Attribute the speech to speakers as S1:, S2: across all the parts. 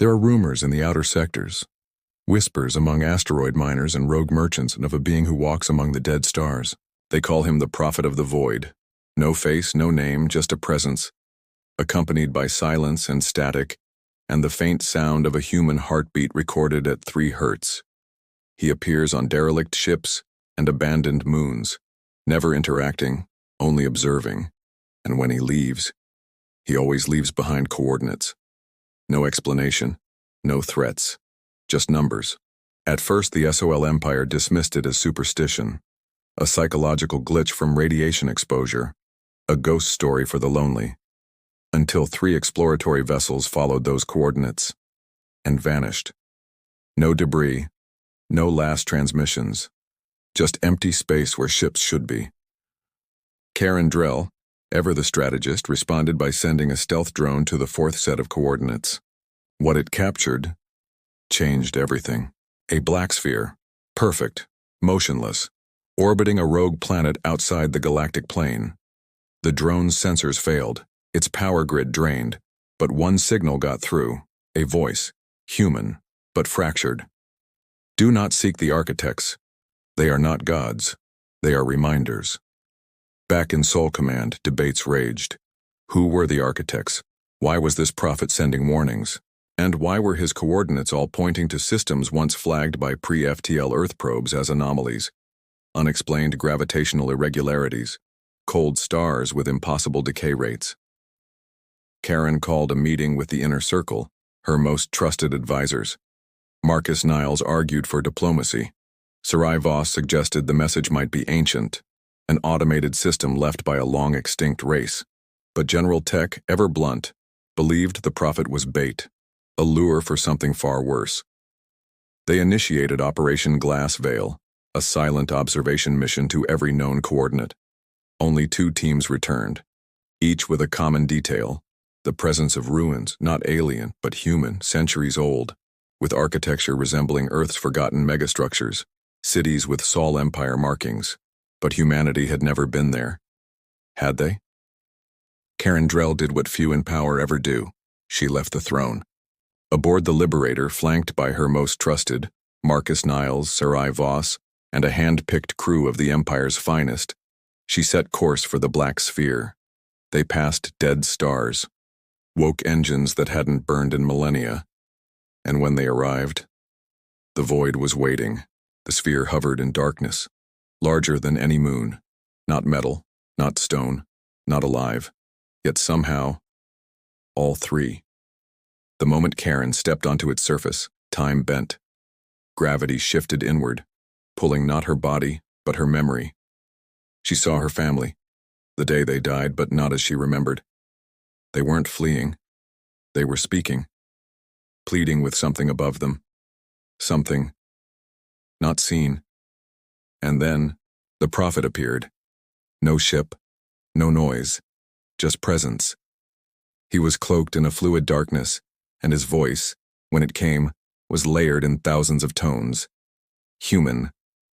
S1: There are rumors in the outer sectors, whispers among asteroid miners and rogue merchants, and of a being who walks among the dead stars. They call him the Prophet of the Void. No face, no name, just a presence, accompanied by silence and static, and the faint sound of a human heartbeat recorded at 3 hertz. He appears on derelict ships and abandoned moons, never interacting, only observing. And when he leaves, he always leaves behind coordinates. No explanation, no threats, just numbers. At first, the SOL Empire dismissed it as superstition, a psychological glitch from radiation exposure, a ghost story for the lonely, until 3 exploratory vessels followed those coordinates and vanished. No debris, no last transmissions, just empty space where ships should be. Karen Drell, ever the strategist, responded by sending a stealth drone to the 4th set of coordinates. What it captured changed everything. A black sphere, perfect, motionless, orbiting a rogue planet outside the galactic plane. The drone's sensors failed, its power grid drained, but one signal got through, a voice, human, but fractured. Do not seek the architects. They are not gods. They are reminders. Back in Sol Command, debates raged. Who were the architects? Why was this prophet sending warnings? And why were his coordinates all pointing to systems once flagged by pre-FTL Earth probes as anomalies? Unexplained gravitational irregularities, cold stars with impossible decay rates. Karen called a meeting with the inner circle, her most trusted advisors. Marcus Niles argued for diplomacy. Sarai Voss suggested the message might be ancient, an automated system left by a long-extinct race. But General Tech, ever blunt, believed the prophet was bait, a lure for something far worse. They initiated Operation Glass Veil, a silent observation mission to every known coordinate. Only 2 teams returned, each with a common detail, the presence of ruins, not alien, but human, centuries old, with architecture resembling Earth's forgotten megastructures, cities with Sol Empire markings. But humanity had never been there. Had they? Karen Drell did what few in power ever do. She left the throne. Aboard the Liberator, flanked by her most trusted, Marcus Niles, Sarai Voss, and a hand-picked crew of the Empire's finest, she set course for the Black Sphere. They passed dead stars, woke engines that hadn't burned in millennia. And when they arrived, the void was waiting. The sphere hovered in darkness, larger than any moon, not metal, not stone, not alive, yet somehow, all 3. The moment Karen stepped onto its surface, time bent. Gravity shifted inward, pulling not her body, but her memory. She saw her family, the day they died, but not as she remembered. They weren't fleeing. They were speaking, pleading with something above them. Something not seen. And then, the prophet appeared. No ship, no noise, just presence. He was cloaked in a fluid darkness, and his voice, when it came, was layered in thousands of tones. Human,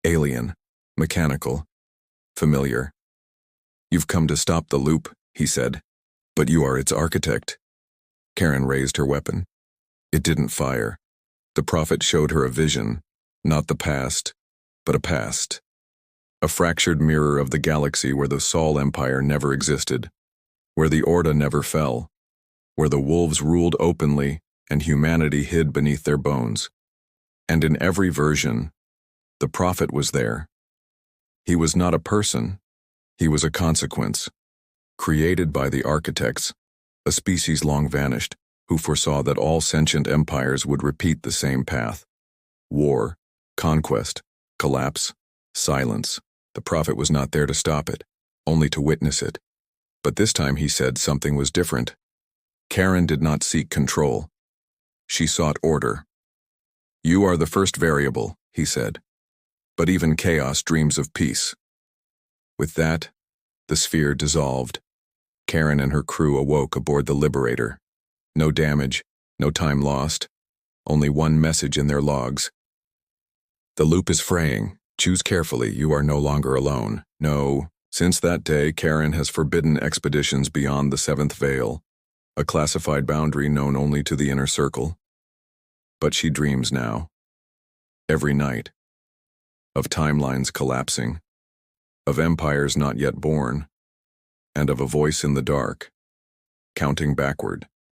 S1: alien, mechanical, familiar. You've come to stop the loop, he said, but you are its architect. Karen raised her weapon. It didn't fire. The prophet showed her a vision, not the past, but a past. A fractured mirror of the galaxy where the Sol Empire never existed, where the Orda never fell, where the wolves ruled openly and humanity hid beneath their bones. And in every version, the prophet was there. He was not a person, he was a consequence, created by the architects, a species long vanished, who foresaw that all sentient empires would repeat the same path. War, conquest, collapse, silence. The prophet was not there to stop it, only to witness it. But this time he said something was different. Karen did not seek control. She sought order. You are the first variable, he said. But even chaos dreams of peace. With that, the sphere dissolved. Karen and her crew awoke aboard the Liberator. No damage, no time lost, only one message in their logs. The loop is fraying. Choose carefully, you are no longer alone. No, since that day, Karen has forbidden expeditions beyond the 7th Veil, a classified boundary known only to the inner circle. But she dreams now, every night, of timelines collapsing, of empires not yet born, and of a voice in the dark, counting backward.